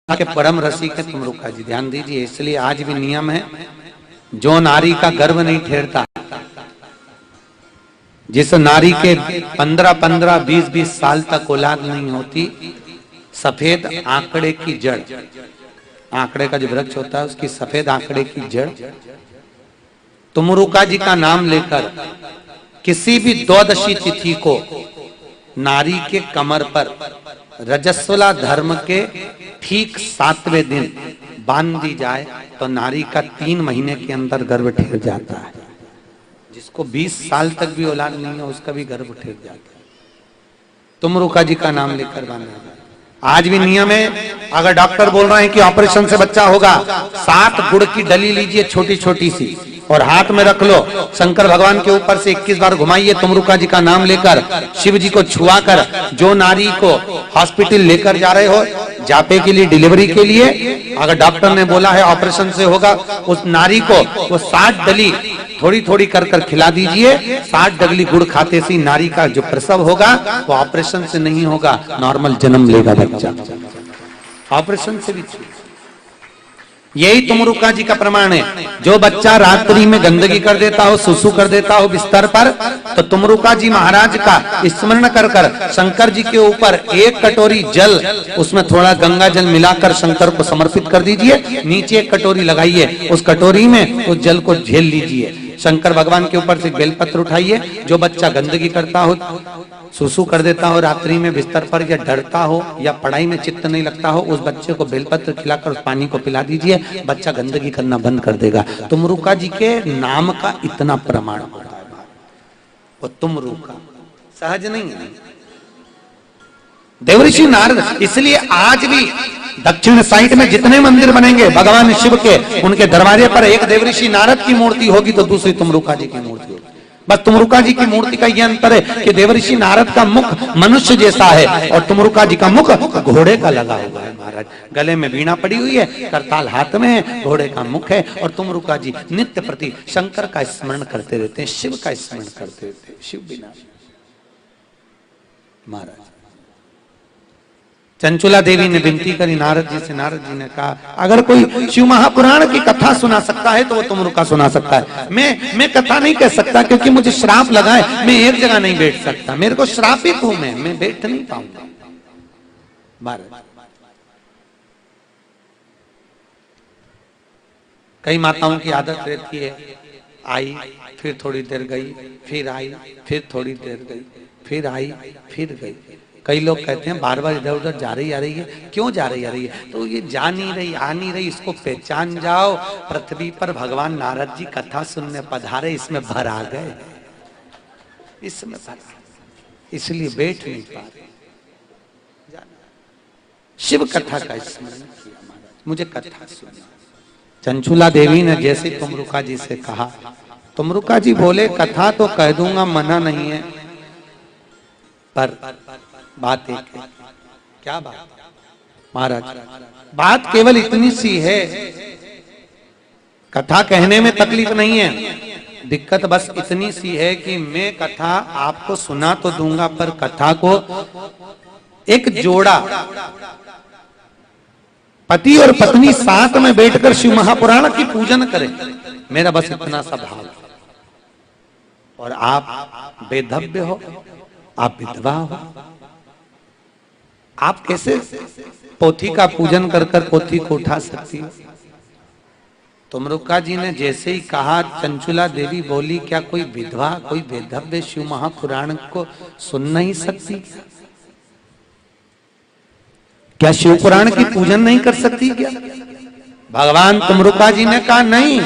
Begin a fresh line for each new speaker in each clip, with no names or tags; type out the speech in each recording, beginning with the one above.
के परम रसिक है तुमरुका जी, ध्यान दीजिए। इसलिए आज भी नियम है, जो नारी का गर्भ नहीं ठहरता, जिस नारी के 15-15, 20-20 साल तक औलाद नहीं होती, सफेद आंकड़े की जड़, आंकड़े का जो वृक्ष होता है उसकी सफेद आंकड़े की जड़, तुमरुका जी का नाम लेकर किसी भी द्वादशी तिथि को नारी के कमर पर रजस्वला धर्म के ठीक 7वें दिन बांध दी जाए तो नारी का 3 महीने के अंदर गर्भ ठहर जाता है। जिसको 20 साल तक भी औलाद नहीं है उसका भी गर्भ ठहर जाता है। तुमरुका जी का नाम लेकर बांधा जाए। आज भी नियम है, अगर डॉक्टर बोल रहे हैं कि ऑपरेशन से बच्चा होगा, 7 गुड़ की डली लीजिए छोटी छोटी सी और हाथ में रख लो, शंकर भगवान के ऊपर से 21 बार घुमाइए, तुमरुका जी का नाम लेकर, शिव जी को छुआ कर। जो नारी को हॉस्पिटल लेकर जा रहे हो जापे के लिए, डिलीवरी के लिए, अगर डॉक्टर ने बोला है ऑपरेशन से होगा, उस नारी को वो 60 डली थोड़ी थोड़ी कर कर खिला दीजिए। 60 डगली गुड़ खाते से नारी का जो प्रसव होगा वो ऑपरेशन से नहीं होगा, नॉर्मल जन्म लेगा बच्चा, ऑपरेशन से भी। यही तुमरुका जी का प्रमाण है। जो बच्चा रात्रि में गंदगी कर देता हो, सुसु कर देता हो बिस्तर पर, तो तुमरुका जी महाराज का स्मरण कर कर शंकर जी के ऊपर 1 कटोरी जल, उसमें थोड़ा गंगा जल मिलाकर शंकर को समर्पित कर दीजिए। नीचे 1 कटोरी लगाइए, उस कटोरी में उस जल को झेल लीजिए। शंकर भगवान के ऊपर से बेलपत्र उठाइए। जो बच्चा गंदगी करता हो, सुसु कर देता हो रात्रि में बिस्तर पर, या डरता हो या पढ़ाई में चित्त नहीं लगता हो, उस बच्चे को बेलपत्र खिलाकर उस पानी को पिला दीजिए, बच्चा गंदगी करना बंद कर देगा। तुमरुका जी के नाम का इतना प्रमाण होता है। वो तुमरुका सहज नहीं है। देवऋषि नारद, इसलिए आज भी दक्षिण साइड में जितने मंदिर बनेंगे भगवान शिव के, उनके दरवाजे पर एक देवऋषि नारद की मूर्ति होगी तो दूसरी तुमरुका जी की मूर्ति होगी। बस तुमरुका जी की मूर्ति का यह अंतर है कि देवऋषि नारद का मुख मनुष्य जैसा है और तुमरुका जी का मुख घोड़े का लगा हुआ है। महाराज गले में वीणा पड़ी हुई है, करताल हाथ में है, घोड़े का मुख है। और तुमरुका जी नित्य प्रति शंकर का स्मरण करते रहते हैं, शिव का स्मरण करते रहते हैं। शिव बिना महाराज। चंचुला देवी ने विनती करी नारद जी से, नारद जी ने कहा अगर कोई शिव महापुराण की कथा सुना सकता है तो वो तुमरुका सुना सकता है। मैं कथा नहीं कह सकता क्योंकि मुझे श्राप लगा है, मैं एक जगह नहीं बैठ सकता, मेरे को श्रापित हूं, मैं बैठ नहीं पाऊंगा। महाराज कई माताओं की आदत रहती है, आई फिर थोड़ी देर गई, फिर आई फिर थोड़ी देर गई, फिर आई फिर गई। कई लोग कहते हैं बार बार इधर उधर जा रही आ रही है, क्यों जा रही आ रही है? तो ये जा नहीं रही, आ नहीं रही, इसको पहचान जाओ। पृथ्वी पर भगवान नारद जी कथा सुनने पधारे, इसमें भर आ गए, इसमें भर, इसलिए बैठ नहीं पा रहे। शिव कथा का स्मरण किया, मुझे कथा सुनना। चंचुला देवी ने जैसे तुमरुका जी से कहा, तुमरुका जी बोले कथा तो कह दूंगा, मना नहीं है, पर बात एक है। क्या बात? महाराज बात केवल इतनी सी है, कथा कहने में तकलीफ नहीं है, दिक्कत बस इतनी सी है कि मैं कथा आपको सुना तो दूंगा, पर कथा को एक जोड़ा पति और पत्नी साथ में बैठकर शिव महापुराण की पूजन करें, मेरा बस इतना सा भाव। और आप बेधव्य हो, आप विधवा हो, आप कैसे पोथी का पूजन कर कर पोथी को उठा सकती हो? तुमरुका जी ने जैसे ही कहा, चंचुला देवी बोली क्या कोई विधवा, कोई बेधव्य शिव महापुराण को सुन नहीं सकती? क्या शिव पुराण की पूजन नहीं कर सकती क्या? भगवान तुमरुका जी ने कहा नहीं,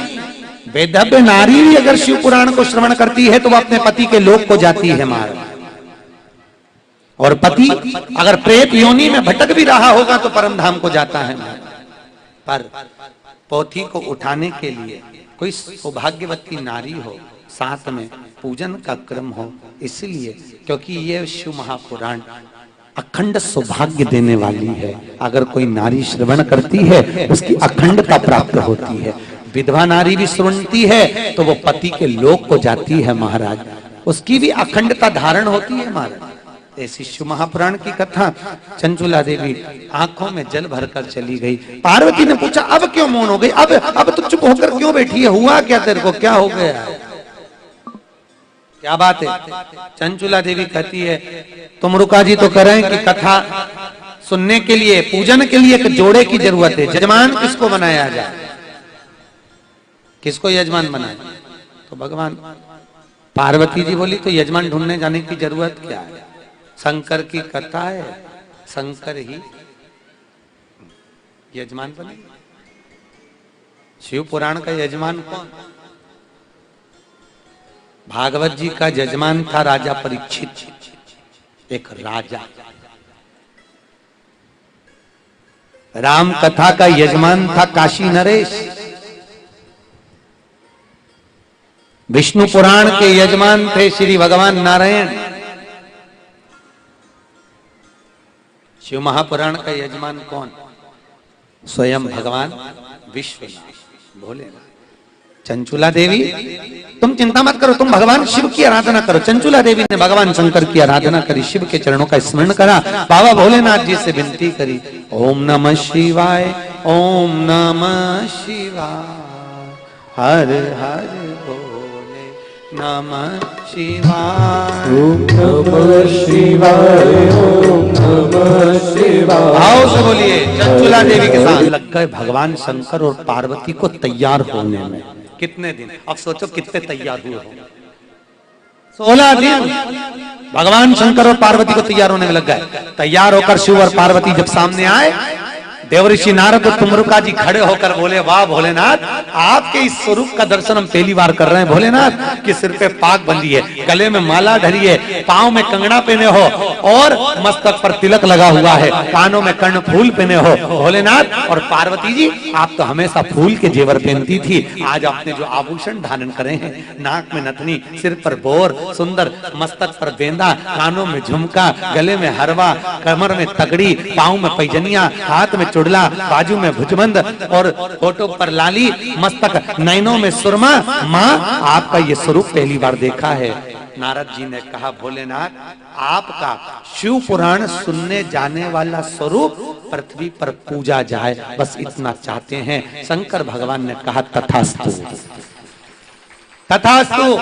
बेधव्य नारी भी अगर शिव पुराण को श्रवण करती है तो वह अपने पति के लोक को जाती है महाराज। और पति अगर प्रेत योनि में भटक भी रहा होगा तो परम धाम को जाता है। पर पोथी को उठाने के लिए कोई सौभाग्यवती नारी हो, साथ में पूजन का क्रम हो, इसलिए क्योंकि ये शिव महापुराण अखंड सौभाग्य देने वाली है। अगर कोई नारी श्रवण करती है उसकी अखंडता प्राप्त होती है। विधवा नारी भी सुनती है तो वो पति के लोक को जाती है महाराज, उसकी भी अखंडता धारण होती है महाराज। ऐसी शिव महापुराण की कथा। चंचुला देवी आंखों में जल भरकर चली गई। पार्वती ने पूछा अब क्यों मौन हो गई, अब तो चुप होकर क्यों बैठी है, हुआ क्या तेरे को, क्या हो गया, क्या बात है। चंचुला देवी कहती है तुम रुका जी तो करें कि कथा सुनने के लिए, पूजन के लिए एक जोड़े की जरूरत है, यजमान किसको बनाया जाए, किसको यजमान बनाए, तो भगवान। पार्वती जी बोली तो यजमान ढूंढने जाने की जरूरत क्या है, शंकर की कथा है, शंकर ही यजमान बने। शिव पुराण का यजमान कौन, भागवत जी का यजमान था राजा परीक्षित, एक राजा। राम कथा का यजमान था काशी नरेश। विष्णु पुराण के यजमान थे श्री भगवान नारायण। शिव महापुराण का यजमान कौन, स्वयं भगवान विश्वनाथ भोलेनाथ। चंचुला देवी तुम चिंता मत करो, तुम भगवान शिव की आराधना करो। चंचुला देवी ने भगवान शंकर की आराधना करी, शिव के चरणों का स्मरण करा, बाबा भोलेनाथ जी से विनती करी, ओम नमः शिवाय, ओम नमः शिवाय, हर हर भोले नमः शिवाय, ओम नमः शिवाय, ओम नमः शिवाय। भाव से बोलिए चंचुला देवी के साथ लग गए भगवान शंकर और पार्वती को तैयार होने में। कितने दिन, अब सोचो कितने तैयार हुए हो, 16 दिन भगवान शंकर और पार्वती को तैयार होने में लग गए। तैयार होकर शिव और पार्वती जब सामने आए, देवऋषि नारद और तुमरुका जी खड़े होकर बोले वाह भोलेनाथ, आपके इस स्वरूप का दर्शन हम पहली बार कर रहे हैं भोलेनाथ, कि सिर पे पाग बंधी है, गले में माला धरी है, पांव में कंगना पहने हो और मस्तक पर तिलक लगा हुआ है, कानों में कर्ण फूल पहने हो भोलेनाथ। और पार्वती जी आप तो हमेशा फूल के जेवर पहनती थी, आज आपने जो आभूषण धारण करे हैं, नाक में नथनी, सिर पर बोर, सुंदर मस्तक पर बेंदा, कानों में झुमका, गले में हरवा, कमर में तगड़ी, पांव में पैजनिया, हाथ में चुड़ला, बाजू में भुजबंद और होठों पर लाली, मस्तक नैनों में सुरमा, माँ आपका ये स्वरूप पहली बार देखा है। नारद जी ने कहा भोलेनाथ आपका शिव पुराण सुनने जाने वाला स्वरूप पृथ्वी पर पूजा जाए, बस इतना चाहते हैं। शंकर भगवान ने कहा तथास्तु, तथास्तु।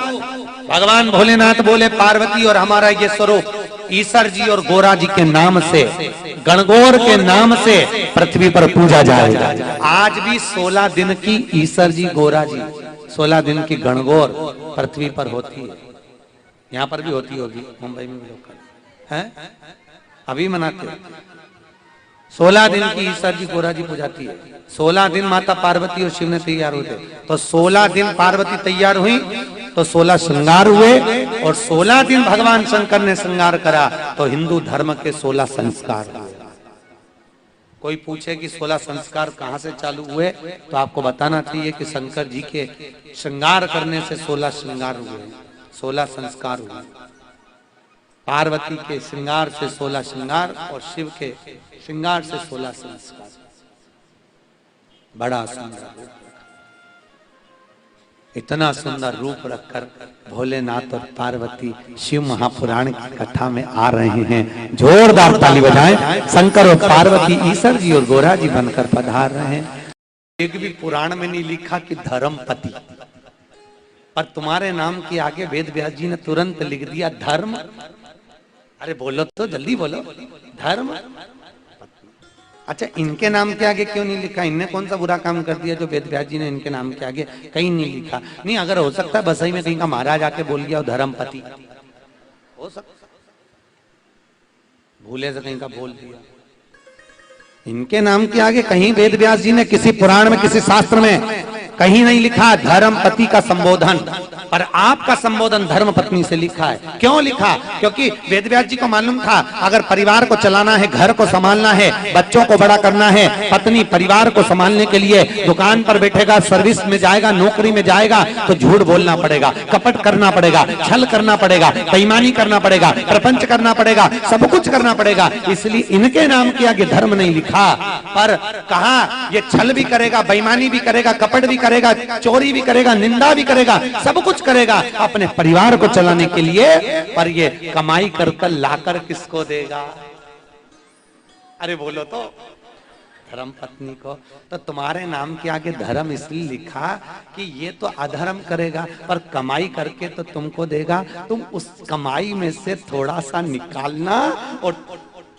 भगवान भोलेनाथ बोले पार्वती और हमारा ये स्वरूप ईसर जी और गोरा जी के नाम से, गणगौर के नाम से पृथ्वी पर पूजा जाएगा। आज भी 16 दिन की ईसर जी गोरा जी, 16 दिन की गणगौर पृथ्वी पर होती है। यहाँ पर भी होती होगी, मुंबई में भी लोग हैं, अभी मनाते हैं। 16 दिन की ईसर जी गोरा जी पूजाती है। 16 दिन माता पार्वती और शिव ने तैयार होते, तो 16 दिन पार्वती तैयार हुई तो 16 श्रृंगार हुए, और 16 दिन भगवान शंकर ने श्रृंगार करा तो हिंदू धर्म के 16 संस्कार हुए। कोई पूछे कि 16 संस्कार कहाँ से चालू हुए, तो आपको बताना चाहिए कि शंकर जी के श्रृंगार करने से 16 श्रृंगार हुए, 16 संस्कार हुए। पार्वती के श्रृंगार से 16 श्रृंगार और शिव के श्रृंगार से 16 संस्कार। बड़ा सुंदर, इतना सुंदर रूप रखकर भोलेनाथ और पार्वती शिव महापुराण की कथा में आ रहे हैं। जोरदार ताली बजाएं। शंकर और पार्वती ईसर जी और गोरा जी बनकर पधार रहे हैं। एक भी पुराण में नहीं लिखा कि धर्मपति, पर तुम्हारे नाम के आगे वेद व्यास जी ने तुरंत लिख दिया धर्म। अरे बोलो तो जल्दी बोलो, धर्म। अच्छा इनके नाम के आगे क्यों नहीं लिखा, इनने कौन सा बुरा काम कर दिया जो वेद व्यास जी ने इनके नाम के आगे कहीं नहीं लिखा। नहीं, अगर हो सकता है बसई में कहीं का महाराज आके बोल गया धर्मपति, हो सकता, भूले से कहीं का बोल दिया। इनके नाम के आगे कहीं वेद व्यास जी ने किसी पुराण में किसी शास्त्र में कहीं नहीं लिखा धर्मपति का संबोधन, पर आपका संबोधन धर्म पत्नी से लिखा है। क्यों लिखा? क्योंकि वेदव्यास जी को मालूम था अगर परिवार को चलाना है, घर को संभालना है, बच्चों को बड़ा करना है, पत्नी परिवार को संभालने के लिए दुकान पर बैठेगा, सर्विस में जाएगा, नौकरी में जाएगा, तो झूठ बोलना पड़ेगा, कपट करना पड़ेगा, छल करना पड़ेगा, बेईमानी करना पड़ेगा, प्रपंच करना पड़ेगा, सब कुछ करना पड़ेगा। इसलिए इनके नाम के आगे धर्म नहीं लिखा, पर कहा ये छल भी करेगा, बेईमानी भी करेगा, कपट भी करेगा, चोरी भी करेगा, निंदा भी करेगा, सब कुछ करेगा अपने परिवार को चलाने के लिए, पर ये कमाई कर कर लाकर किसको देगा? अरे बोलो तो, धर्म पत्नी को। तो तुम्हारे नाम के आगे धर्म इसलिए लिखा कि ये तो अधर्म करेगा पर कमाई करके तो तुमको देगा, तुम उस कमाई में से थोड़ा सा निकालना और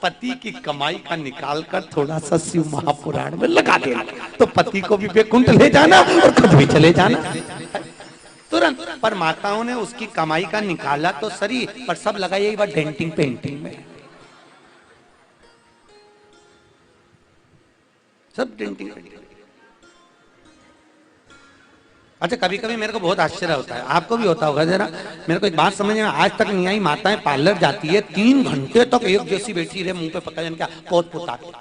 पति की कमाई का निकाल कर थोड़ा सा शिव महापुराण में लगा देना, तो पति को भी बेकुंठ ले जाना और खुद भी चले जाना तुरंत। पर माताओं ने उसकी कमाई का निकाला तो सही, पर सब लगा यही बात डेंटिंग पेंटिंग में, सब डेंटिंग। अच्छा, कभी कभी मेरे को बहुत आश्चर्य होता है, आपको भी होता होगा जरा। मेरे को एक बात समझ में आज तक नहीं आई, माताएं पार्लर जाती है 3 घंटे तक एक जैसी बैठी रहे, मुंह पे पकड़ क्या पोत पोता के,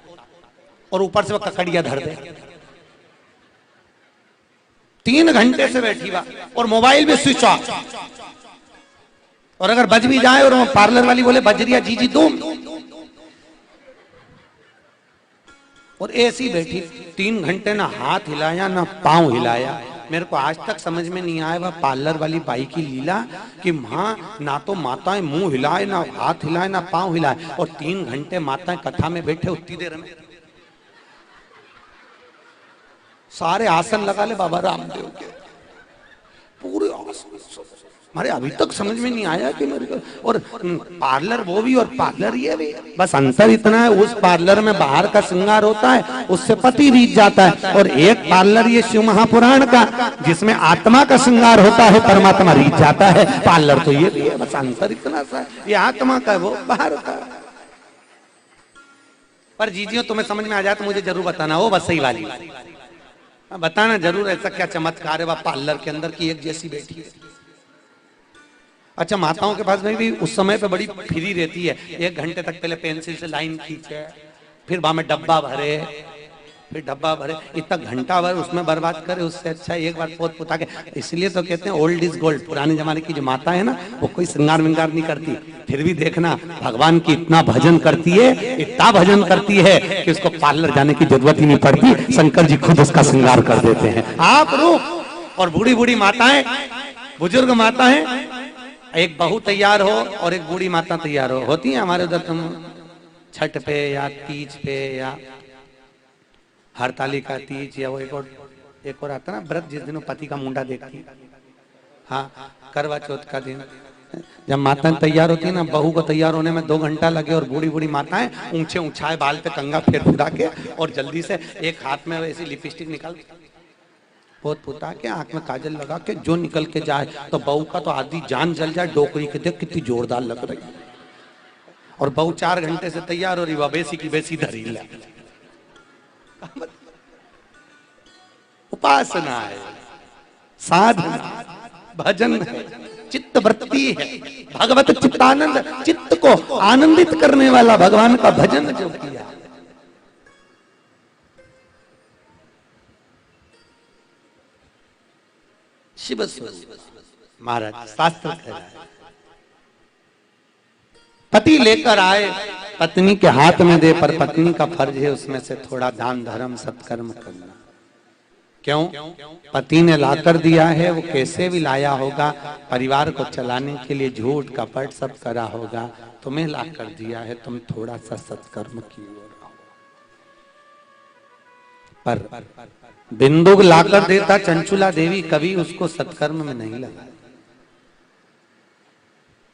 और ऊपर से वो ककड़िया धर दे। 3 घंटे से बैठी बा, और मोबाइल भी स्विच ऑफ, और अगर बज भी जाए और पार्लर वाली बोले बज रही है जी जी तुम, और ऐसी बैठी 3 घंटे ना हाथ हिलाया ना पांव हिलाया। मेरे को आज तक समझ में नहीं आया वह पार्लर वाली बाई की लीला कि माँ ना तो माताएं मुंह हिलाए, ना हाथ हिलाए, ना पांव हिलाए, और 3 घंटे माताएं कथा में बैठे उतनी देर में सारे आसन लगा ले बाबा रामदेव के, पूरे आसन। हमारे अभी तक समझ में नहीं आया कि मेरे को, और पार्लर वो भी और पार्लर ये भी, बस अंतर इतना है उस पार्लर में बाहर का श्रृंगार होता है, उससे पति रीत जाता है, और एक पार्लर ये शिव महापुराण का जिसमें आत्मा का श्रृंगार होता है, परमात्मा रीत जाता है। पार्लर तो ये भी है, बस अंतर इतना सा, ये आत्मा का वो बाहर का। पर जीजियो तुम्हें समझ में आ जाए तो मुझे जरूर बताना, वो वसई वाली बताना जरूर, ऐसा क्या चमत्कार है वह पार्लर के अंदर की एक जैसी बैठी है। अच्छा, माताओं के पास में भी उस समय पे बड़ी फ्री रहती है, 1 घंटे तक पहले पेंसिल से लाइन खींचे, फिर वहां में डब्बा भरे, फिर डब्बा भरे, इतना घंटा भर उसमें बर्बाद करे, उससे अच्छा एक बार पोत पुता के। इसलिए तो कहते हैं ओल्ड इज गोल्ड, पुराने जमाने की जो माता है ना वो कोई श्रृंगार विंगार नहीं करती, फिर भी देखना भगवान की इतना भजन करती है, इतना भजन करती है कि उसको पार्लर जाने की जरूरत ही नहीं पड़ती, शंकर जी खुद उसका श्रृंगार कर देते हैं। आप रूप और बूढ़ी बूढ़ी माताएं, बुजुर्ग माताएं, एक बहू तैयार हो और एक बूढ़ी माता तैयार हो, होती है हमारे उधर, तुम छठ पे या तीज पे या हरताली का तीज, या वो एक और आता ना व्रत जिस दिन पति का मुंडा देखती, हाँ करवा चौथ का दिन, जब माताएं तैयार होती है ना, बहू को तैयार होने में 2 घंटा लगे, और बूढ़ी बूढ़ी माताएं ऊंचे ऊंचाए बाल पे कंगा फेर फुरा के और जल्दी से एक हाथ में ऐसी लिपस्टिक निकाल पोत पुता के, आंख में काजल लगा के जो निकल के जाए, तो बहू का तो आधी जान जल जाए, डोकरी के देख कितनी जोरदार लग रही, और बहू 4 घंटे से तैयार हो रही, वह बेसी की बेसी धरी ले। उपासना है, साधना, भजन है, चित्त वृत्ति है, भगवत चित्तानंद, चित्त को आनंदित करने वाला भगवान का भजन जो किया। शिव महाराज शास्त्र कह रहा है, पति लेकर आए पत्नी के हाथ में दे, पर पत्नी का फर्ज है उसमें से थोड़ा दान धर्म सत्कर्म करना। क्यों? पति ने लाकर दिया है, वो कैसे भी लाया होगा, परिवार को चलाने के लिए झूठ कपट सब करा होगा, तुम्हें लाकर दिया है, तुम थोड़ा सा सत्कर्म किए। पर बिंदु लाकर देता चंचुला देवी कभी उसको सत्कर्म में नहीं लगा,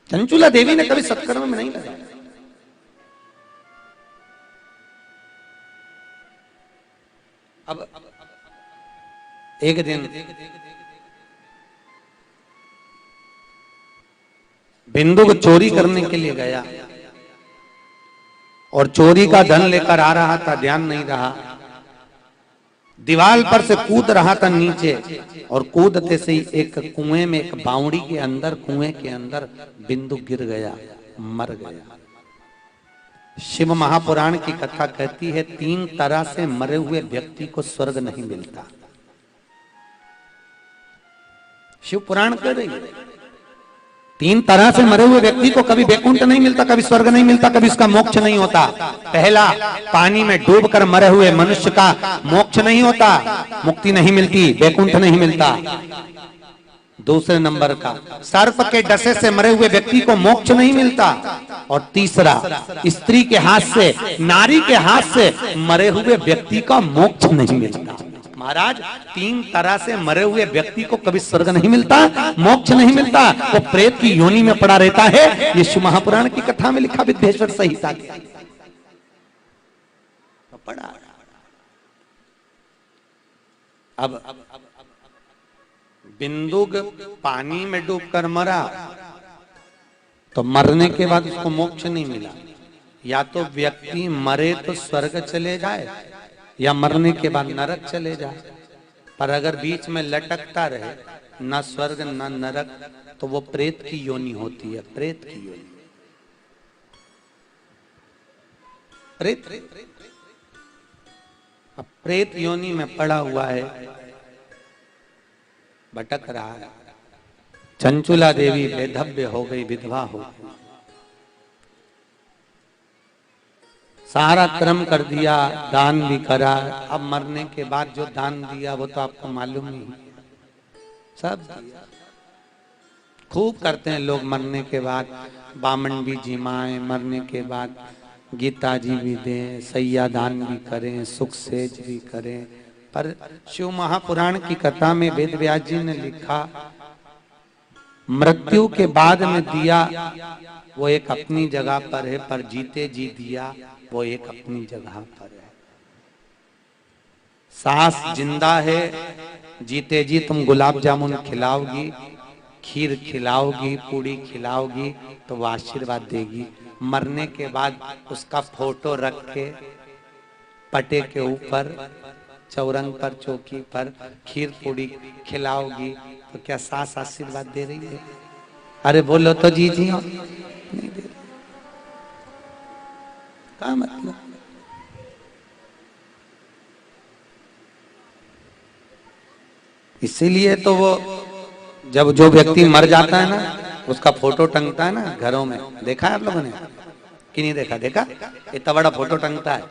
चंचुला देवी ने कभी सत्कर्म में नहीं लगा। अब एक दिन बिंदु को चोरी करने के लिए गया, और चोरी का धन लेकर आ रहा था, ध्यान नहीं रहा, दीवार पर से कूद रहा था नीचे, और कूदते से ही एक कुएं में, एक बावड़ी के अंदर, कुएं के अंदर बिंदु गिर गया, मर गया। शिव महापुराण की कथा कहती है 3 तरह से मरे हुए व्यक्ति को स्वर्ग नहीं मिलता। शिव पुराण कह रही है तीन तरह से मरे हुए व्यक्ति को कभी वैकुंठ नहीं मिलता, कभी स्वर्ग नहीं मिलता, कभी उसका मोक्ष नहीं होता। पहला, पानी में डूबकर मरे हुए मनुष्य का मोक्ष नहीं होता, मुक्ति नहीं मिलती, वैकुंठ नहीं मिलता। दूसरे नंबर का, सर्प के डसे से मरे हुए व्यक्ति को मोक्ष नहीं मिलता। और तीसरा, स्त्री के हाथ से, नारी के हाथ से मरे हुए व्यक्ति का मोक्ष नहीं मिलता। महाराज, तीन तरह से मरे हुए व्यक्ति को कभी स्वर्ग नहीं मिलता, मोक्ष नहीं मिलता, वो प्रेत की योनि में पड़ा रहता है। ये शिव महापुराण की कथा में लिखा, विद्वेश्वर संहिता की पड़ा। अब बिंदु पानी में डूबकर मरा तो मरने के बाद उसको मोक्ष नहीं मिला। या तो व्यक्ति मरे तो स्वर्ग चले जाए या मरने के बाद नरक चले जाए। पर अगर बीच में लटकता रहे, न स्वर्ग न नरक, तो वो प्रेत की योनि होती है, प्रेत की योनि। प्रेत, अब प्रेत योनि में पड़ा हुआ है, भटक रहा है। चंचुला देवी बेधव्य हो गई, विधवा हो गई, सारा कर्म कर दिया, दान भी करा। अब मरने के बाद जो दान दिया वो तो आपको मालूम ही है, सब दिया। खूब करते हैं लोग मरने के बाद, बामन भी जिमाएं, मरने के बाद गीता जी भी दें, सैया दान भी करें, सुख सेज भी करें। पर शिव महापुराण की कथा में वेद व्यास जी ने लिखा, मृत्यु के बाद में दिया वो एक अपनी जगह पर है, पर जीते जी दिया वो एक अपनी जगह पर है। सांस जिंदा है, जीते जी तुम गुलाब जामुन खिलाओगी, खीर खिलाओगी, पूड़ी खिलाओगी तो वो आशीर्वाद देगी। मरने के बाद उसका फोटो रख के पटे के ऊपर, चौरंग पर, चौकी पर खीर पूड़ी खिलाओगी तो क्या सास आशीर्वाद दे रही है? अरे बोलो तो जी जी। नहीं दे रही। क्या मतलब? इसीलिए तो वो जब जो व्यक्ति मर जाता है ना, उसका फोटो टंगता है ना घरों में, देखा है आप लोगों ने कि नहीं देखा? देखा, इतना बड़ा फोटो टंगता है,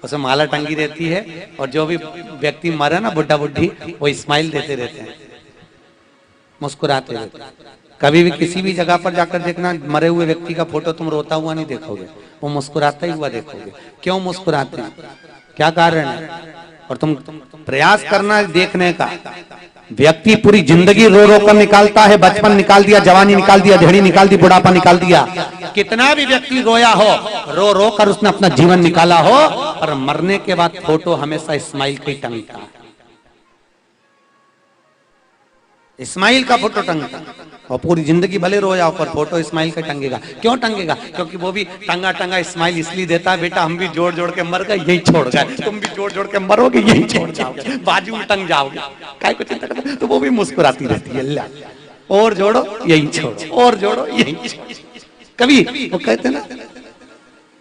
उसमें माला टंगी रहती है, और जो भी व्यक्ति मरे ना, बुढ़ा बुढ़ी, वो स्माइल देते रहते हैं, मुस्कुराते रहते हैं। कभी भी किसी भी जगह पर जाकर देखना, मरे हुए व्यक्ति का फोटो तुम रोता हुआ नहीं देखोगे, वो मुस्कुराता ही हुआ देखोगे। क्यों मुस्कुराते हैं? क्या कारण है? और तुम प्रयास करना देखने का। व्यक्ति पूरी जिंदगी रो रो कर निकालता है, बचपन निकाल दिया, जवानी निकाल दिया, धेड़ी निकाल दी, बुढ़ापा निकाल दिया। कितना भी व्यक्ति रोया हो, रो रो कर उसने अपना जीवन निकाला हो, पर मरने के बाद फोटो हमेशा स्माइल का ही टंगता है, इस्माइल का फोटो टंगता। और पूरी जिंदगी भले रोया पर फोटो इस्माइल का टंगेगा। क्यों टंगेगा? क्योंकि वो भी टंगा टंगा इस्माइल इसलिए देता है, बेटा हम भी जोड़ जोड़ के मर गए, यही छोड़ गए, तुम भी जोड़ जोड़ के मरोगे, यही छोड़ जाओगे, बाजू में टंग जाओगे, काय को चिंता करते? तो वो भी मुस्कुराती रहती है, अल्लाह और जोड़ो यही छोड़ो, और जोड़ो यही छोड़ो। कभी वो कहते ना,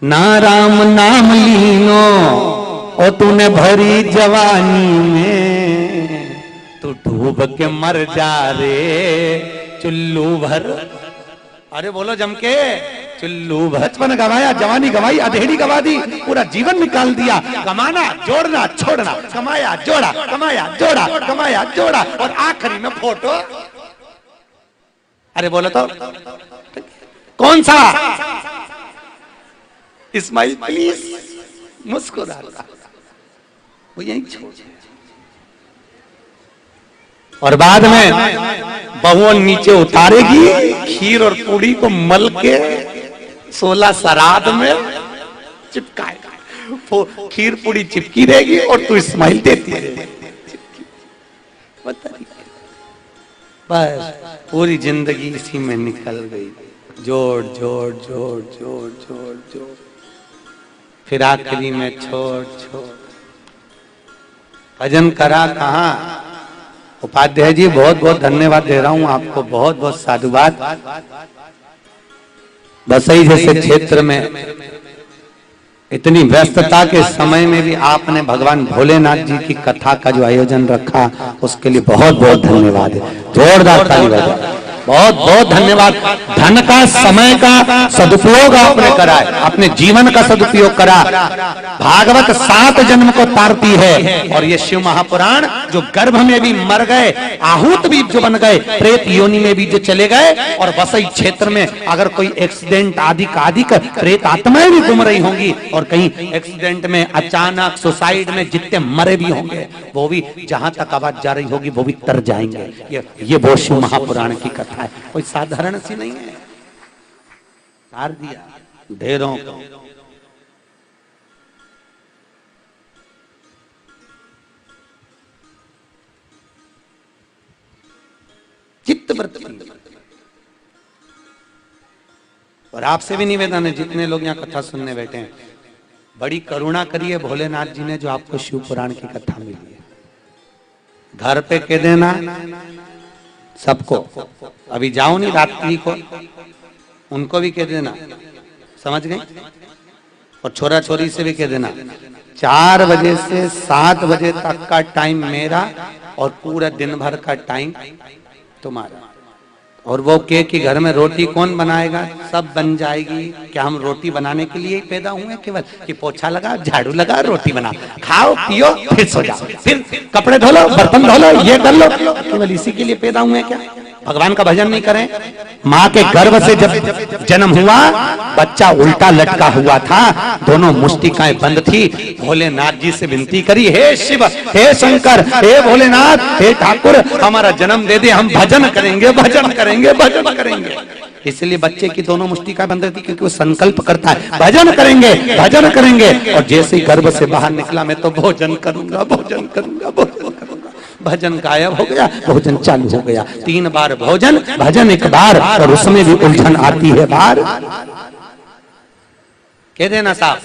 ना राम नाम लीनो और तूने भरी जवानी में, तू डूब के मर जा रे चुल्लू भर। अरे बोलो जम के, चुल्लू भर। बचपन गवाया, जवानी गवाई, अधेड़ी गवा दी, पूरा जीवन निकाल दिया। कमाना, जोड़ना, छोड़ना, कमाया, जोड़ा, कमाया, जोड़ा, कमाया, जोड़ा, और आखिरी में फोटो। अरे बोलो तो कौन सा इस्माइल? प्लीज मुस्कुरा, वो यही छोड़। और बाद में बहुओं नीचे उतारेगी, खीर और पूड़ी को मल के 16 श्राद्ध में चिपकाएगा। खीर पूड़ी चिपकी रहेगी और तू स्माइल देती रहेगी। बस पूरी जिंदगी इसी में निकल गई, जोड़ जोड़ जोड़ जोड़ जोड़ जोड़, फिर आखिरी में छोड़ छोड़। भजन करा कहाँ? उपाध्याय जी बहुत बहुत धन्यवाद दे रहा हूं आपको, बहुत बहुत साधुवाद। बसई जैसे क्षेत्र में इतनी व्यस्तता के समय में भी आपने भगवान भोलेनाथ जी की कथा का जो आयोजन रखा, उसके लिए बहुत बहुत धन्यवाद है। जोरदार ताली बजाओ। बहुत बहुत धन्यवाद। धन का, समय का सदुपयोग आपने करा है, अपने जीवन का सदुपयोग करा। भागवत 7 जन्म को तारती है। और ये शिव महापुराण जो गर्भ में भी मर गए, आहूत भी जो बन गए, प्रेत योनि में भी जो चले गए, और वसई क्षेत्र में अगर कोई एक्सीडेंट आदि का प्रेत आत्माएं भी घूम रही होंगी, और कहीं एक्सीडेंट में अचानक सुसाइड में जितने मरे भी होंगे, वो भी जहां तक आवाज जा रही होगी वो भी तर जाएंगे। ये वो शिव महापुराण की कथा है, कोई साधारण सी नहीं है। तार दिया ढेरों को। चित्तवृत्ति। और आपसे भी निवेदन है, जितने लोग यहाँ कथा सुनने बैठे हैं, बड़ी करुणा करिए भोलेनाथ जी ने जो आपको शिव पुराण की कथा मिली है, घर पे कह देना सबको। अभी जाओ नहीं रात्रि को, उनको भी कह देना, समझ गए? और छोरा छोरी से भी कह देना 4 बजे से 7 बजे तक का टाइम मेरा और पूरा दिन भर का टाइम तुम्हारा। और वो के कि घर में रोटी कौन बनाएगा? सब बन जाएगी। क्या हम रोटी बनाने के लिए ही पैदा हुए केवल कि पोछा लगा, झाड़ू लगा, रोटी बना, खाओ पियो फिर सो जाओ, फिर कपड़े धो लो, बर्तन धो लो, ये कर लो, केवल इसी के लिए पैदा हुए क्या? भगवान का भजन नहीं करें? माँ के गर्भ से जब जन्म हुआ, बच्चा उल्टा लटका हुआ था, दोनों मुष्टिकाएं बंद थी। भोलेनाथ जी से विनती करी, हे शिव, हे शंकर, हे भोलेनाथ, हे ठाकुर, हमारा जन्म दे दे, हम भजन करेंगे, भजन करेंगे, भजन करेंगे। इसलिए बच्चे की दोनों मुष्टिकाएं बंद थी, क्योंकि वो संकल्प करता है भजन करेंगे, भजन करेंगे। और जैसे ही गर्भ से बाहर निकला, मैं तो भोजन करूंगा, भोजन करूंगा, भोजन करूंगा। भजन गायब हो गया, भोजन चालू हो गया। 3 बार भोजन, भजन 1 बार, और उसमें भी उलझन आती है बार। कह देना साहब।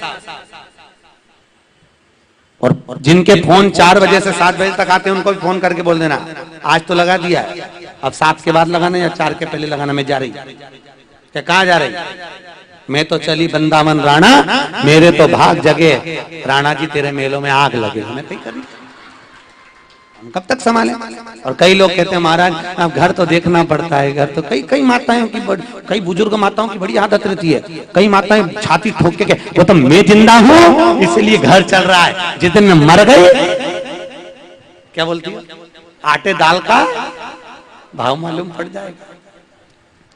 और जिनके फोन 4 बजे से 7 बजे तक आते हैं, उनको भी फोन करके बोल देना आज तो लगा दिया है, अब 7 के बाद लगाना या 4 के पहले लगाना। मैं जा रही, क्या कहाँ जा रही? मैं तो चली वृंदावन राणा, मेरे तो भाग जगे, राणा जी तेरे मेलों में आग लगे। मैं कहीं करी, हम कब तक संभालें? और कई लोग कहते हैं महाराज अब घर तो देखना पड़ता है। घर तो कई माताओं की, कई बुजुर्ग माताओं की बड़ी आदत रहती है। कई माताएं छाती ठोक के वो तो मैं जिंदा हूं इसलिए घर चल रहा है, जिस दिन में मर गए क्या बोलती है, आटे दाल का भाव मालूम पड़ जाएगा।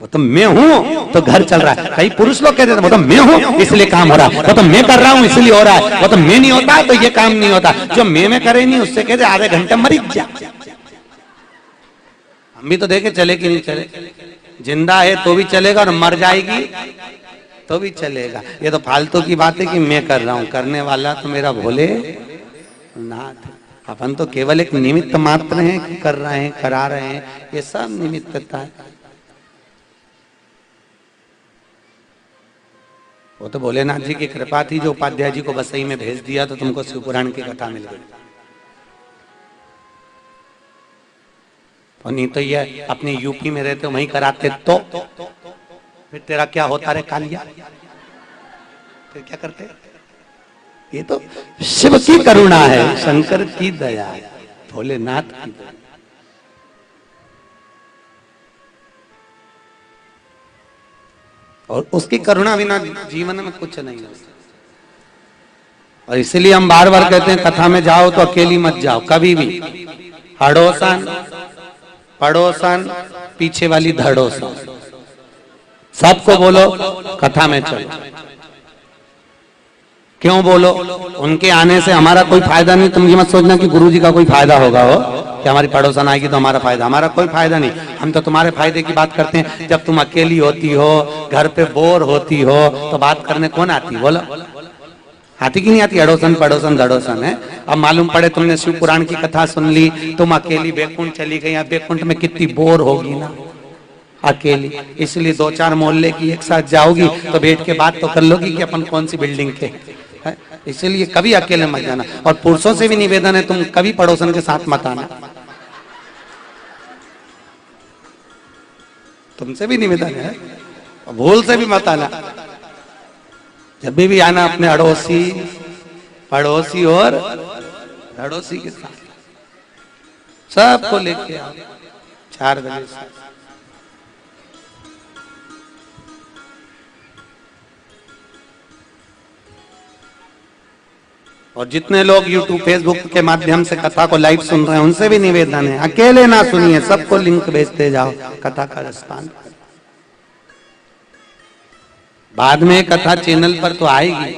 वो तो मैं हूं तो घर चल रहा है। कई पुरुष लोग कहते हैं वो तो मैं हूं इसलिए काम हो रहा है, वो तो मैं कर रहा हूं इसलिए हो रहा है, वो तो मैं नहीं होता तो ये काम नहीं होता। जो मैं करे नहीं उससे कहते आधे घंटे मरी जा। हम भी तो देखे चले कि नहीं चले। जिंदा है तो भी चलेगा और मर जाएगी तो भी चलेगा। ये तो फालतू की बात है कि मैं कर रहा हूं, करने वाला तो मेरा भोले नाथ। अपन तो केवल एक निमित्त मात्र हैं कि कर रहे हैं, करा रहे हैं, ये सब निमित्तता है। वो तो भोलेनाथ जी की कृपा थी जो उपाध्याय जी को बसई में भेज दिया तो तुमको शिव पुराण की कथा मिल गई। और नहीं तो ये अपने यूपी में रहते वहीं कराते तो फिर तेरा क्या होता रे कालिया, फिर क्या करते? ये तो शिव की करुणा है, शंकर की दया है, भोलेनाथ की दया। और उसकी करुणा बिना जीवन में कुछ नहीं है। और इसलिए हम बार बार कहते हैं कथा में जाओ तो अकेली मत जाओ कभी भी। अड़ोसन पड़ोसन पीछे वाली धड़ोसन सबको बोलो कथा में चलो। क्यों बोलो? उनके आने से हमारा कोई फायदा नहीं। तुम ये मत सोचना कि गुरुजी का कोई फायदा होगा हो कि हमारी पड़ोसन आएगी तो हमारा फायदा। हमारा कोई फायदा नहीं। हम तो तुम्हारे फायदे की बात करते हैं। जब तुम अकेली होती हो, घर पे बोर होती हो, तो बात करने कौन आती? बोलो, आती कि नहीं आती? अड़ोसन पड़ोसन धड़ोसन है। अब मालूम पड़े तुमने शिव पुराण की कथा सुन ली, तुम अकेली बैकुंठ चली गई। अब बैकुंठ में कितनी बोर होगी ना अकेली। इसलिए 2-4 मोहल्ले की एक साथ जाओगी तो बैठ के बात तो कर लोगी कि अपन कौन सी बिल्डिंग के। इसलिए कभी अकेले मत जाना। और पुरुषों से भी निवेदन है तुम कभी पड़ोसन के साथ मत आना। तुमसे भी निवेदन है, भूल से भी मत आना। जब भी आना अपने अड़ोसी पड़ोसी और अड़ोसी के साथ सबको लेके आओ 4 बजे से। और जितने लोग यूट्यूब फेसबुक के माध्यम से कथा को लाइव सुन रहे हैं उनसे भी निवेदन है, अकेले ना सुनिए, सबको लिंक भेजते जाओ कथा का रसपान। बाद में कथा चैनल पर तो आएगी,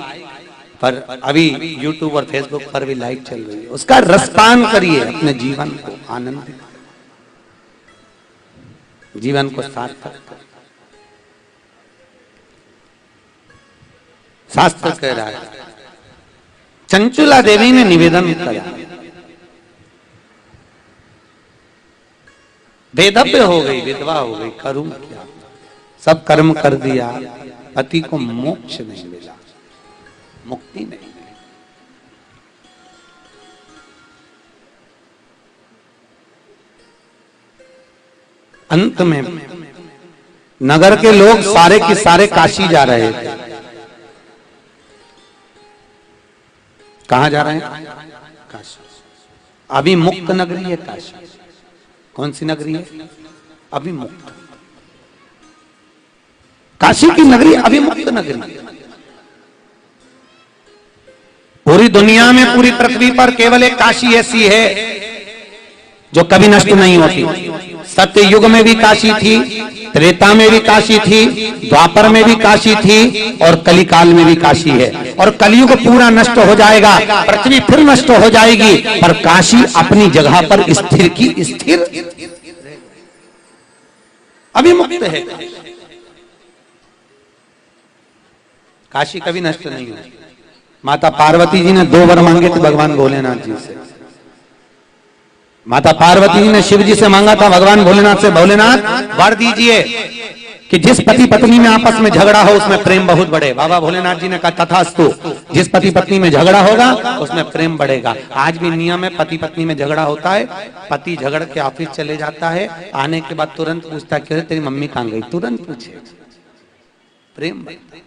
पर अभी यूट्यूब और फेसबुक पर भी लाइव चल रही है, उसका रसपान करिए, अपने जीवन को आनंद, जीवन को सार्थक कर। शास्त्र कह रहा है, चंचुला देवी ने निवेदन किया, वेदव्य हो गई, विधवा हो गई, करूं क्या, सब कर्म कर दिया, पति को मोक्ष नहीं मिला, मुक्ति नहीं मिली। अंत में नगर के लोग सारे के सारे काशी जा रहे थे। कहां जा रहे हैं? काशी। अभिमुक्त नगरी है काशी। कौन सी नगरी है? अभिमुक्त। काशी की नगरी अभिमुक्त नगरी। पूरी दुनिया में, पूरी पृथ्वी पर केवल एक काशी ऐसी है जो कभी नष्ट नहीं होती। सत्य युग में भी काशी थी, त्रेता में भी काशी थी, द्वापर में भी काशी थी, और कलिकाल में भी काशी है। और कलयुग पूरा नष्ट हो जाएगा, पृथ्वी फिर नष्ट हो जाएगी, पर काशी अपनी जगह पर स्थिर की स्थिर अभिमुक्त है। काशी कभी नष्ट नहीं हुई। माता पार्वती जी ने 2 वर मांगे थे भगवान भोलेनाथ जी से। माता पार्वती जी ने शिव जी से मांगा था भगवान भोलेनाथ से, भोलेनाथ वर दीजिए कि जिस पति पत्नी में आपस में झगड़ा हो उसमें प्रेम बहुत बढ़े। बाबा भोलेनाथ जी ने कहा तथास्तु, जिस पति पत्नी में झगड़ा होगा उसमें प्रेम बढ़ेगा। आज भी नियम है, पति पत्नी में झगड़ा होता है, पति झगड़ के ऑफिस चले जाता है, आने के बाद तुरंत पूछता क्यों तेरी मम्मी कहां गई, तुरंत पूछे, प्रेम बढ़ता।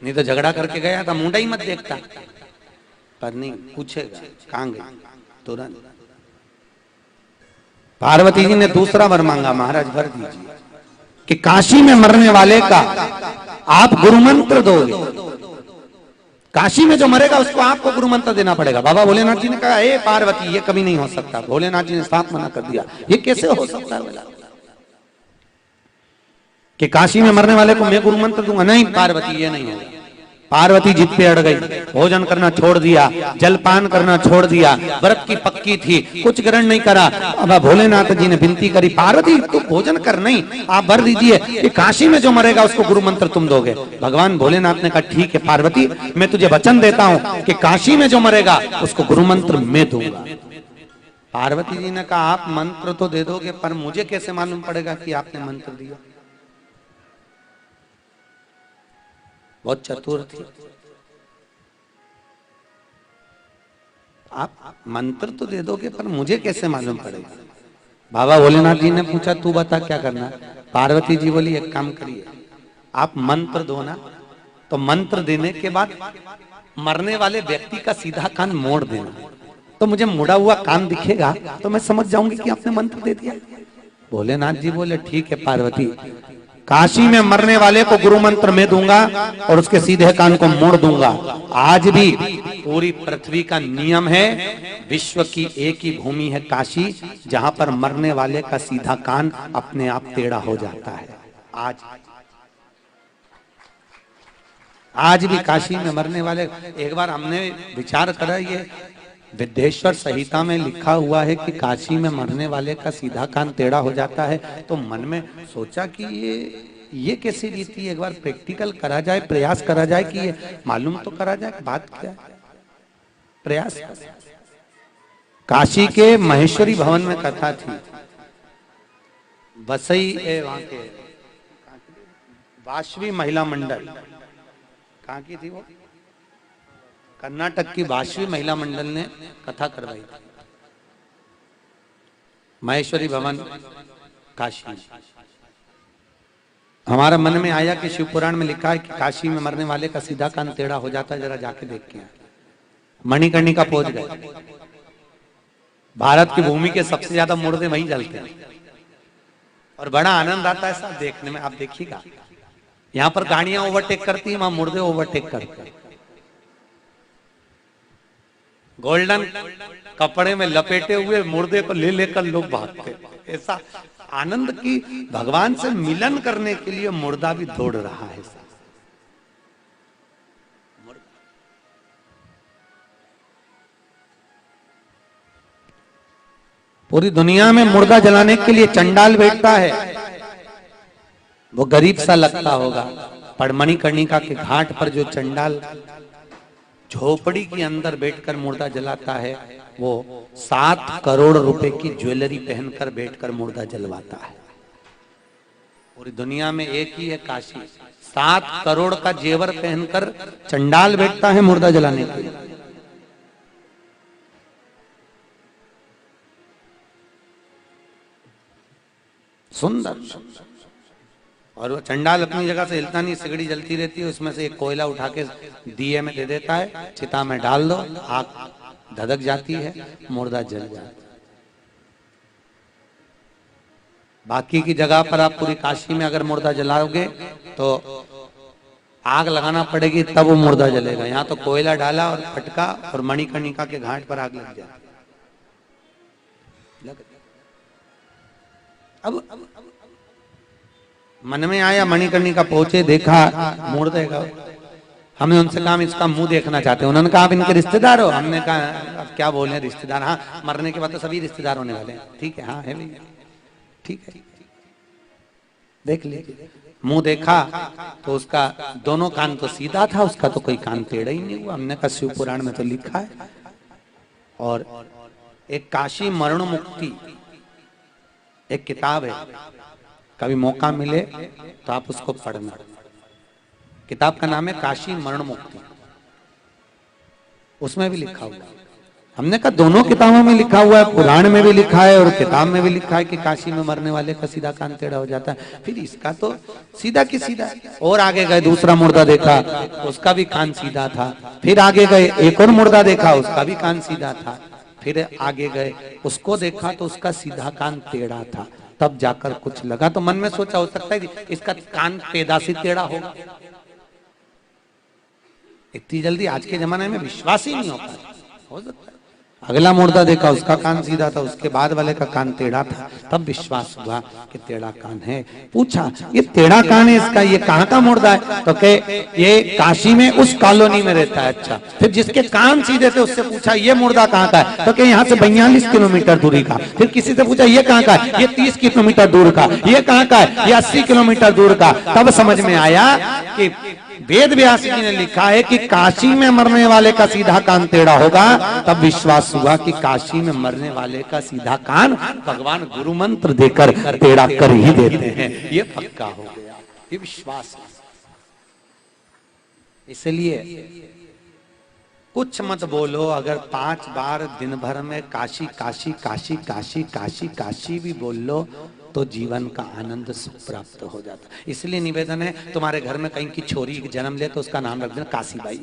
नहीं तो झगड़ा करके गया था मुंडा ही मत देखता, पर नहीं पूछेगा कहां गई तुरंत। पार्वती जी ने दूसरा वर मांगा, महाराज वर दीजिए कि काशी में मरने वाले का आप गुरु मंत्र दोगे। काशी में जो मरेगा उसको आपको गुरु मंत्र देना पड़ेगा। बाबा भोलेनाथ जी ने कहा ए पार्वती ये कभी नहीं हो सकता। भोलेनाथ जी ने साफ मना कर दिया, ये कैसे हो सकता है कि काशी में मरने वाले को मैं गुरु मंत्र दूंगा। नहीं पार्वती ये नहीं होगा। पार्वती जिद पे अड़ गई, भोजन करना छोड़ दिया, जलपान करना छोड़ दिया, व्रत की पक्की थी, कुछ ग्रहण नहीं करा। अब भोलेनाथ जी ने विनती करी, पार्वती तू भोजन कर, नहीं आप वर दीजिए कि काशी में जो मरेगा उसको गुरु मंत्र तुम दोगे। भगवान भोलेनाथ ने कहा ठीक है पार्वती, मैं तुझे वचन देता हूं कि काशी में जो मरेगा उसको गुरु मंत्र मैं दूंगा। पार्वती जी ने कहा आप मंत्र तो दे दोगे, पर मुझे कैसे मालूम पड़ेगा कि आपने मंत्र दिया। बहुत चतुर थी। आप मंत्र तो दे दोगे पर मुझे कैसे मालूम पड़ेगा। बाबा भोलेनाथ जी ने पूछा तू बता क्या करना। पार्वती जी बोली एक काम करिए, आप मंत्र दो ना, तो मंत्र देने के बाद मरने वाले व्यक्ति का सीधा कान मोड़ देना, तो मुझे मुड़ा हुआ कान दिखेगा तो मैं समझ जाऊंगी कि आपने मंत्र दे दिया। भोलेनाथ जी बोले ठीक है पार्वती, काशी में मरने वाले को गुरु मंत्र मैं दूंगा और उसके सीधे कान को मोड़ दूंगा। आज भी पूरी पृथ्वी का नियम है, विश्व की एक ही भूमि है काशी, जहां पर मरने वाले का सीधा कान अपने आप टेढ़ा हो जाता है। आज भी काशी में मरने वाले, एक बार हमने विचार करा, ये विद्येश्वर संहिता में लिखा हुआ है कि काशी में मरने वाले का सीधा कान टेढ़ा हो जाता है, तो मन में सोचा कि ये कैसी रीति है, एक बार प्रैक्टिकल करा जाए, प्रयास करा जाए कि ये मालूम तो करा जाए बात क्या है। प्रयास काशी के महेश्वरी भवन में कथा थी, वसई वहां के वाशवी महिला मंडल, कहाँ की थी वो, कर्नाटक की वाशवी महिला मंडल ने कथा करवाई थी महेश्वरी भवन काशी। हमारा मन में आया कि शिव पुराण में लिखा है कि काशी में मरने वाले का सीधा कान टेढ़ा हो जाता है, जरा जाके देख के। मणिकर्णिका पहुंच गए। भारत की भूमि के सबसे ज्यादा मुर्दे वहीं जलते हैं और बड़ा आनंद आता है सब देखने में। आप देखिएगा, यहाँ पर गाड़ियां ओवरटेक करती है, वहां मुर्दे ओवरटेक करते हैं। गोल्डन कपड़े में लपेटे हुए मुर्दे को ले लेकर लोग भागते। ऐसा आनंद की भगवान से मिलन करने के लिए मुर्दा भी दौड़ रहा है। पूरी दुनिया में मुर्दा जलाने के लिए चंडाल बैठता है। वो गरीब सा लगता होगा, पर मणिकर्णिका के घाट पर जो चंडाल झोपड़ी के अंदर बैठकर मुर्दा जलाता है, वो 7 करोड़ रुपए की ज्वेलरी पहनकर बैठकर मुर्दा जलवाता है। पूरी दुनिया में एक ही है काशी, 7 करोड़ का जेवर पहनकर चंडाल बैठता है मुर्दा जलाने के लिए। सुंदर। और वो चंडाल अपनी जगह से हिलता नहीं, सिगड़ी जलती रहती है, उसमें से एक कोयला उठा के दिए में दे देता है, चिता में डाल दो, आग धधक जाती है, मुर्दा जल जाता है। बाकी की जगह पर आप पूरी काशी में अगर मुर्दा जलाओगे तो आग लगाना पड़ेगी, तब वो मुर्दा जलेगा। यहाँ तो कोयला डाला और फटका और मणिकर्णिका के घाट पर आग लग जाती। अब मन में आया, मणिकर्णिका पहुंचे, देखा मुर्दे का। हमने उनसे कहा इसका मुंह देखना चाहते हैं। उन्होंने कहा आप इनके रिश्तेदार हो। हमने कहा अब क्या बोले रिश्तेदार, हाँ मरने के बाद तो सभी रिश्तेदार होने वाले हैं। ठीक है, हाँ है भैया, ठीक है, देख लीजिए। मुंह देखा तो उसका दोनों कान तो सीधा था, उसका तो कोई कान टेढ़ा ही नहीं हुआ। हमने कहा शिव पुराण में तो लिखा है। और एक काशी मरण मुक्ति एक किताब है, कभी मौका मिले तो आप उसको पढ़ना। किताब का नाम है काशी मरण मुक्ति। उसमें भी लिखा हुआ है। हमने कहा दोनों किताबों में लिखा हुआ है, पुराण में भी लिखा है और किताब में भी लिखा है कि काशी में मरने वाले का सीधा कान टेढ़ा हो जाता है। फिर इसका तो सीधा की सीधा। और आगे गए, दूसरा मुर्दा देखा, उसका भी कान सीधा था। फिर आगे गए, एक और मुर्दा देखा, उसका भी कान सीधा था। फिर आगे गए, उसको देखा तो उसका सीधा कान टेढ़ा था। तब जाकर कुछ लगा, तो मन में सोचा हो सकता है इसका कान पैदा से टेढ़ा होगा। इतनी जल्दी आज के जमाने में विश्वास ही नहीं होता। हो सकता है अगला मुर्दा देखा, उसका कान सीधा था, उसके बाद वाले का कान टेढ़ा था। तब विश्वास हुआ कि टेढ़ा कान है। पूछा ये टेढ़ा कान है इसका, ये कहाँ का मुर्दा है? तो कहे ये काशी में उस कॉलोनी में रहता है। अच्छा, फिर जिसके कान सीधे थे उससे पूछा ये मुर्दा कहाँ का है? तो कहे यहाँ से 42 किलोमीटर दूरी का। फिर किसी से पूछा ये कहाँ का है? ये 30 किलोमीटर दूर का। ये कहाँ का है? ये 80 किलोमीटर दूर का। तब समझ में आया कि वेद व्यास जी ने लिखा है कि काशी में मरने वाले का सीधा कान टेढ़ा होगा। तब विश्वास हुआ कि काशी में मरने वाले का सीधा कान भगवान गुरु मंत्र देकर टेढ़ा कर ही देते हैं। ये पक्का हो गया, ये विश्वास। इसलिए कुछ मत बोलो, अगर 5 बार दिन भर में काशी काशी काशी काशी काशी काशी भी बोल लो तो जीवन का आनंद सुख प्राप्त हो जाता। इसलिए निवेदन है, तुम्हारे घर में कहीं की छोरी जन्म ले तो उसका नाम रख देना काशीबाई।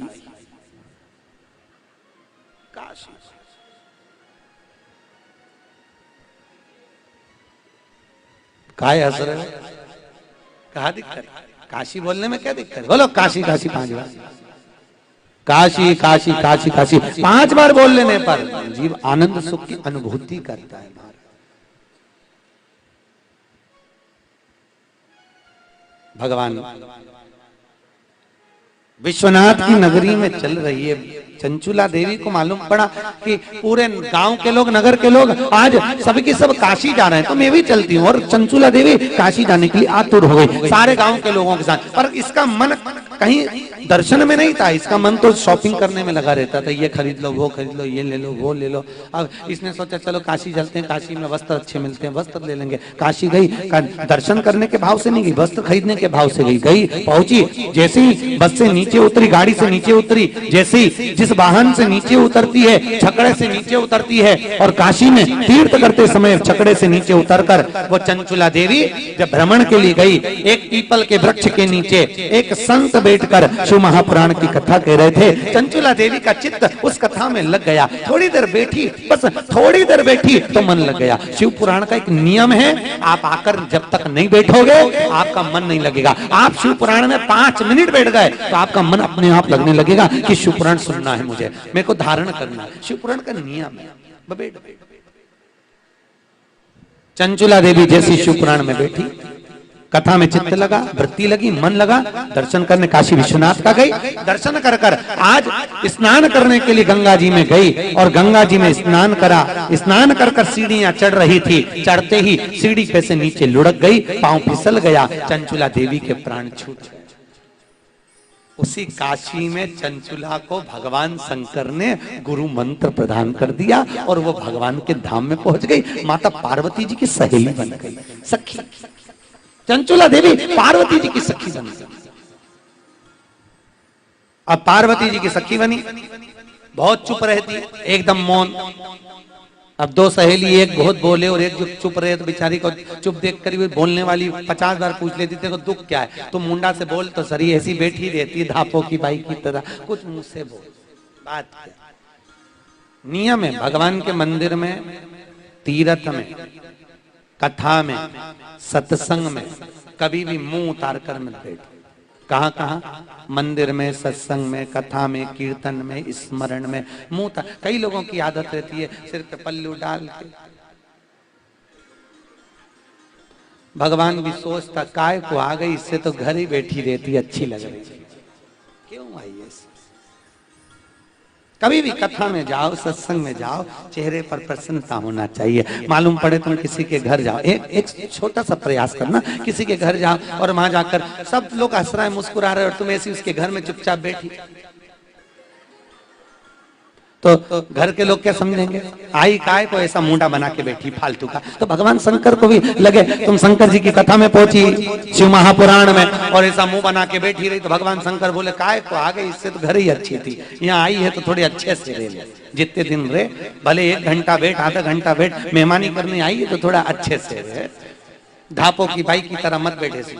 काशी काय हंस रहे हो? कहा दिक्कत? काशी बोलने में क्या दिक्कत? बोलो काशी काशी 5 बार। काशी काशी काशी काशी 5 बार बोल लेने पर जीव आनंद सुख की अनुभूति करता है। भगवान विश्वनाथ की नगरी में चल रही है। चंचुला देवी को मालूम पड़ा कि पूरे गांव के लोग, नगर के लोग आज सबके सब काशी जा रहे हैं, तो मैं भी चलती हूँ। और चंचुला देवी काशी जाने के लिए आतुर हो गई सारे गांव के लोगों के साथ। पर इसका मन कहीं दर्शन में नहीं था, इसका मन तो शॉपिंग करने में लगा रहता था। ये खरीद लो, वो खरीद लो, ये ले लो, वो ले लो। अब इसने सोचा चलो काशी चलते हैं, काशी में वस्त्र अच्छे मिलते हैं, वस्त्र ले लेंगे। काशी गई, दर्शन करने के भाव से नहीं गई, वस्त्र खरीदने के भाव से गई। पहुंची, जैसे ही बस से नीचे उतरी, गाड़ी से नीचे उतरी, जैसे ही जिस वाहन से नीचे उतरती है, छकड़े से नीचे उतरती है, और काशी में तीर्थ करते समय छकड़े से नीचे उतरकर वो चंचुला देवी जब भ्रमण के लिए गई, एक पीपल के वृक्ष के नीचे एक संत बैठकर शिव महापुराण की कथा कह रहे थे। चंचुला देवी का चित्त उस कथा में लग गया। थोड़ी देर बैठी, बस थोड़ी देर बैठी तो मन लग गया। शिव पुराण का एक नियम है, आप आकर जब तक नहीं बैठोगे आपका मन नहीं लगेगा। आप शिव पुराण में 5 मिनट बैठ गए तो आपका मन अपने आप लगने लगेगा कि शिव पुराण सुनना है मुझे, मेरे को धारण करना है। शिव पुराण का नियम है। बैठ चंचुला देवी जैसी शिव पुराण में बैठी, कथा में चित्त लगा, वृत्ति लगी, मन लगा, दर्शन करने काशी विश्वनाथ का गई। दर्शन कर कर आज स्नान करने के लिए गंगा जी में गई और गंगा जी में स्नान करा। स्नान कर कर सीढ़ियां चढ़ रही थी, चढ़ते ही सीढ़ी पे से नीचे लुढ़क गई, पांव फिसल गया, चंचुला देवी के प्राण छूट गए। उसी काशी में चंचुला को भगवान शंकर ने गुरु मंत्र प्रदान कर दिया और वो भगवान के धाम में पहुंच गई। माता पार्वती जी की सहेली बन गई, सखी। चंचुला देवी पार्वती जी की सखी बनी। अब पार्वती जी की सखी बनी, बहुत चुप रहती, एकदम मौन। अब दो सहेली, एक बहुत बोले और एक जो चुप रहे, तो बेचारी को चुप देख कर बोलने वाली 50 बार पूछ लेती थी, दुख क्या है? तो मुंडा से बोल तो सरी, ऐसी बैठी रहती धापों की बाई की तरह, कुछ मुझसे बोल। बात क्या? नियम है भगवान के मंदिर में, तीर्थ में, कथा में, सत्संग में कभी भी मुंह उतार कर मत बैठो। कहां कहां? मंदिर में, सत्संग में, कथा में, कीर्तन में, स्मरण में मुंह उतार। कई लोगों की आदत रहती है सिर पे पल्लू डाल के। भगवान भी सोचता काय को आ गई, इससे तो घर ही बैठी रहती, अच्छी लग रही, क्यों आई है? कभी भी कथा में जाओ, सत्संग में जाओ, चेहरे पर प्रसन्नता होना चाहिए। मालूम पड़े तुम किसी के घर जाओ, एक छोटा सा प्रयास करना, किसी के घर जाओ और वहां जाकर सब लोग हंस रहे हैं, मुस्कुरा रहे हैं और तुम ऐसी उसके घर में चुपचाप बैठी, तो घर के लोग क्या समझेंगे? आई काय को ऐसा मुंडा बना के बैठी फालतू का। तो भगवान शंकर को भी लगे तुम शंकर जी की कथा में पहुंची शिव महापुराण में और ऐसा मुंह बना के बैठी रही, तो भगवान शंकर बोले काय को आ गई, इससे तो घर ही अच्छी थी, यहाँ आई है तो थोड़े अच्छे से रह ले, जितने दिन रहे, भले 1 घंटा बैठ, आधा घंटा बैठ, मेहमानी करने आई है तो थोड़ा अच्छे से रहे, धापों की बाई की तरह मत बैठे से।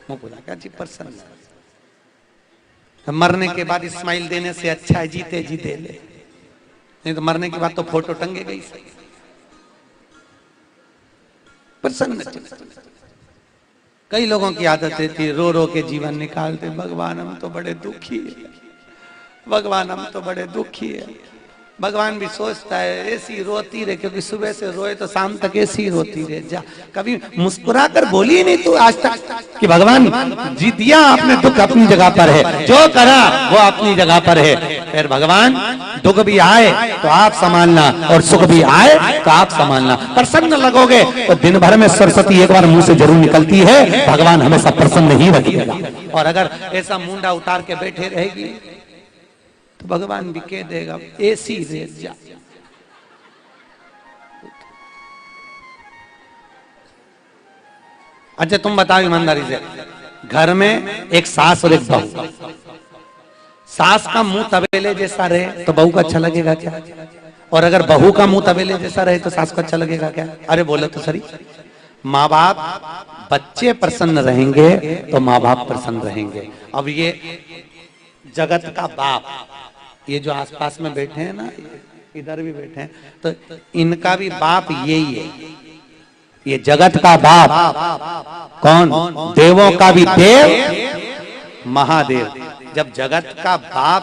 मुंह बोला क्या जी प्रसन्न, मरने के बाद स्माइल देने से अच्छा है जीते जी दे ले, नहीं तो मरने के बाद तो फोटो टंगे गई। प्रसन्न। कई लोगों की आदत रहती है रो रो के जीवन निकालते, भगवान हम तो बड़े दुखी है, भगवान हम तो बड़े दुखी है। भगवान भी सोचता है ऐसी रोती रहे, क्योंकि सुबह से रोए तो शाम तक ऐसी रोती रहे, जा कभी मुस्कुरा कर बोली नहीं तू आज तक कि भगवान जी दिया आपने, दुख अपनी जगह पर है, जो करा वो अपनी जगह पर है। फिर भगवान दुख भी आए तो आप संभालना और सुख भी आए तो आप संभालना। प्रसन्न लगोगे तो दिन भर में सरस्वती एक बार मुंह से जरूर निकलती है, भगवान हमेशा प्रसन्न ही रखेगा। और अगर ऐसा मुंडा उतार के बैठे रहेगी तो भगवान भी कह देगा ऐसी रह जा। अच्छा तुम बताओ ईमानदारी से, घर में एक सास और एक बहू, सास का मुंह तबेले जैसा रहे तो बहू को अच्छा लगेगा क्या? और अगर बहू का मुंह तबेले जैसा रहे तो सास को अच्छा लगेगा क्या? अरे बोलो तो सही। माँ बाप, बच्चे प्रसन्न रहेंगे तो माँ बाप प्रसन्न रहेंगे। अब ये जगत का बाप, ये जो आसपास में बैठे हैं ना, इधर भी बैठे हैं, तो इनका भी बाप यही है। ये जगत का बाप कौन? देवों का भी देव महादेव। जब जगत का बाप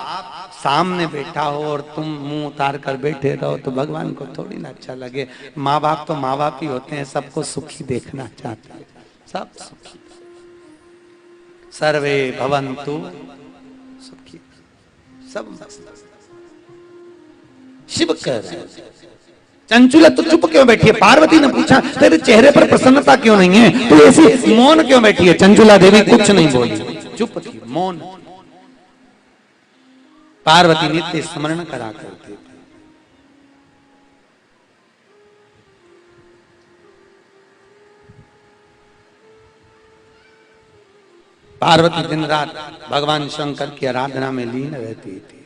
सामने बैठा हो और तुम मुंह उतार कर बैठे रहो तो भगवान को थोड़ी ना अच्छा लगे। माँ बाप तो माँ बाप ही होते हैं, सबको सुखी देखना चाहते हैं, सब सुखी। सर्वे भवन्तु सुखी, सब शिव कर। चंचुला तो चुप क्यों बैठी है? पार्वती ने पूछा तेरे चेहरे पर प्रसन्नता क्यों नहीं है, तू ऐसी मौन क्यों बैठी है? चंचुला देवी कुछ नहीं बोली, चुप थी, मौन। पार्वती नित्य स्मरण करा करती थी। पार्वती दिन रात भगवान शंकर की आराधना में लीन रहती थी।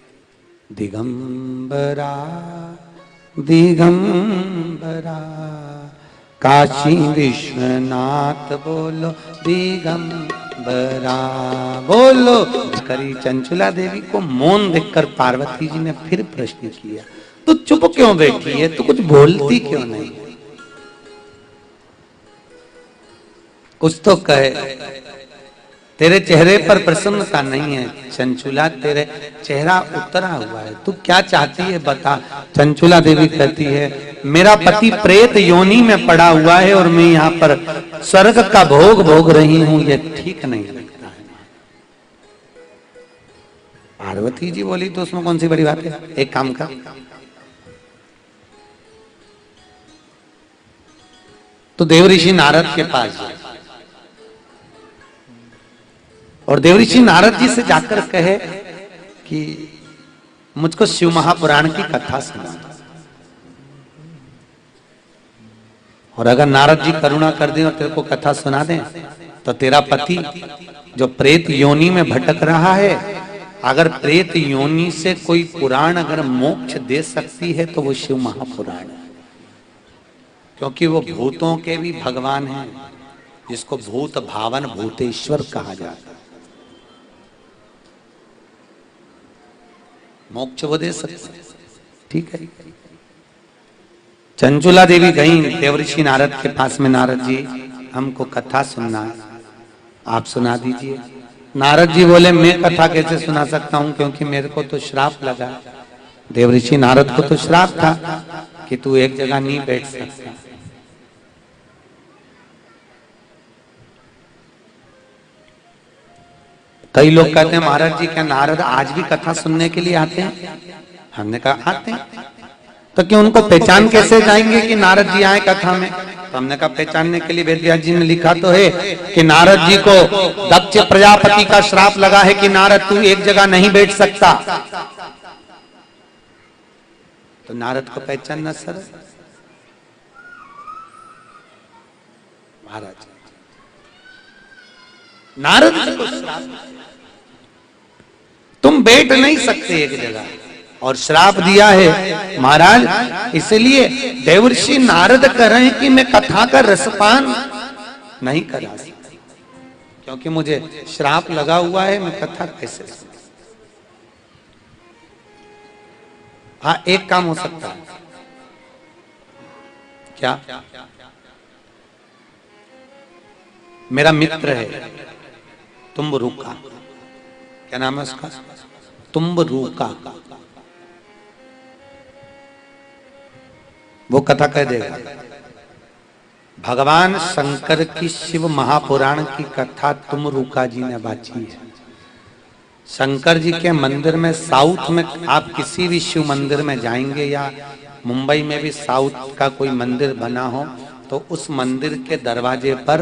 दिगंबरा दिगंबरा काशी विश्वनाथ बोलो दिगंबरा बोलो। करी चंचुला देवी को मौन देखकर पार्वती जी ने फिर प्रश्न किया, तू चुप क्यों बैठी है, तू कुछ बोलती क्यों नहीं? कुछ तो कहे। तेरे चेहरे पर प्रसन्नता नहीं है चंचुला, तेरे चेहरा उतरा हुआ है, तू क्या चाहती है बता। चंचुला देवी कहती है मेरा पति प्रेत योनि में पड़ा हुआ है और मैं यहाँ पर स्वर्ग का भोग भोग रही हूं, ये ठीक नहीं लगता है। पार्वती जी बोली तो उसमें कौन सी बड़ी बात है, एक काम कर, तो देवऋषि नारद के पास जाए और देवऋषि नारद जी से जाकर कहे कि मुझको शिव महापुराण की कथा सुना। और अगर नारद जी करुणा कर दें और तेरे को कथा सुना दें तो तेरा पति जो प्रेत योनि में भटक रहा है, अगर प्रेत योनि से कोई पुराण अगर मोक्ष दे सकती है तो वो शिव महापुराण है, क्योंकि वो भूतों के भी भगवान हैं, जिसको भूत भावन भूतेश्वर कहा जाता है। मोक्ष वो दे सकते, ठीक है। चंचुला देवी गई देवऋषि नारद के पास में, नारद जी हमको कथा सुनना है, आप सुना दीजिए। नारद जी बोले मैं कथा कैसे सुना सकता हूं, क्योंकि मेरे को तो श्राप लगा। देवऋषि नारद को तो श्राप था कि तू एक जगह नहीं बैठ सकता। कई लोग कहते हैं महाराज जी क्या नारद आज भी कथा सुनने के लिए आते हैं? हमने कहा आते हैं, तो क्यों उनको पहचान कैसे जाएंगे कि नारद जी आए कथा में? तो हमने कहा पहचानने के लिए वेदव्यास जी ने लिखा तो है कि नारद जी को दक्ष प्रजापति का श्राप लगा है कि नारद तू एक जगह नहीं बैठ सकता, तो नारद को पहचानना सर महाराज नारद जी को श्राप, तुम बैठ नहीं सकते एक जगह, और श्राप दिया है महाराज। इसलिए देवर्षि नारद कह रहे हैं कि मैं कथा का रसपान नहीं करा सकता, क्योंकि मुझे श्राप लगा हुआ है, मैं कथा कैसे। हाँ एक काम हो सकता है, क्या? मेरा मित्र है तुम्बरुका, क्या नाम है उसका? तुम्बरुका, वो कथा कह देगा। भगवान शंकर की शिव महापुराण की कथा तुम्बरुका जी ने बाची है। शंकर जी के मंदिर में साउथ में आप किसी भी शिव मंदिर में जाएंगे, या मुंबई में भी साउथ का कोई मंदिर बना हो, तो उस मंदिर के दरवाजे पर